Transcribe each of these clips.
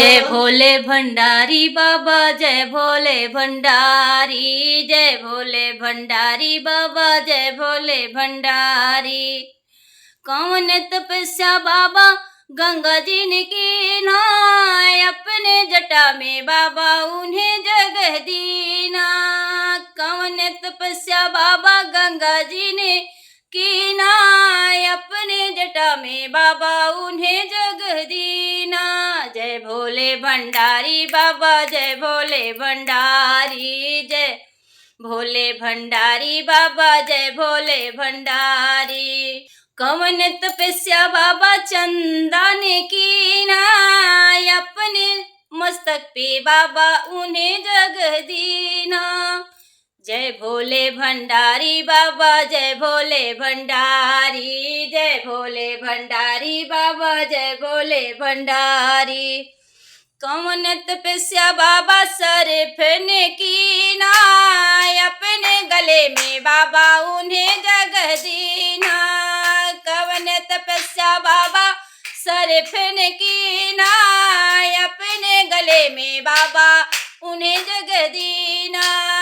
जय भोले भंडारी बाबा, जय भोले भंडारी, जय भोले भंडारी बाबा, जय भोले भंडारी। कौन तपस्या बाबा गंगा जी ने की ना, अपने जटा में बाबा उन्हें जगह दीना। कौन तपस्या बाबा गंगा जी ने की ना, अपने जटा में बाबा उन्हें जगह दीना। जय भोले भंडारी बाबा, जय भोले भंडारी, जय भोले भंडारी बाबा, जय भोले भंडारी। कौन तपस्या बाबा चंदा ने की ना, अपने मस्तक पे बाबा उन्हें जगह दीना। जय भोले भंडारी बाबा, जय भोले भंडारी, जय भोले भंडारी बाबा, जय भोले भंडारी। कौन तपस्या बाबा सरफ ने की ना, अपने गले में बाबा उन्हें जगह दीना। कौन तपस्या बाबा सरफ ने की ना, अपने गले में बाबा उन्हें जगह दीना।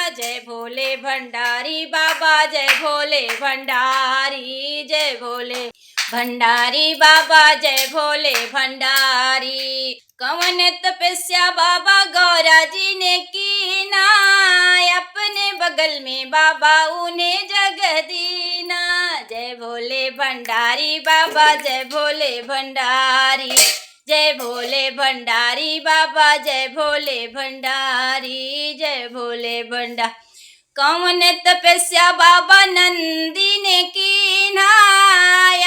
जय भोले भंडारी बाबा, जय भोले भंडारी, जय भोले भंडारी बाबा, जय भोले भंडारी। कौन तपस्या बाबा गौरा जी ने की ना, अपने बगल में बाबा उन्हें जगह दीना। जय भोले भंडारी बाबा, जय भोले भंडारी, जय भोले भंडारी बाबा, जय भोले भंडारी, जय भोले भंडारी। कौन तपस्या बाबा नंदी ने की ना,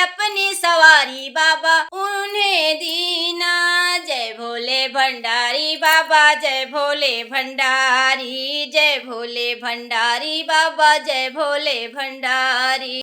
अपनी सवारी बाबा उन्हें दीना। जय भोले भंडारी बाबा, जय भोले भंडारी, जय भोले भंडारी बाबा, जय भोले भंडारी।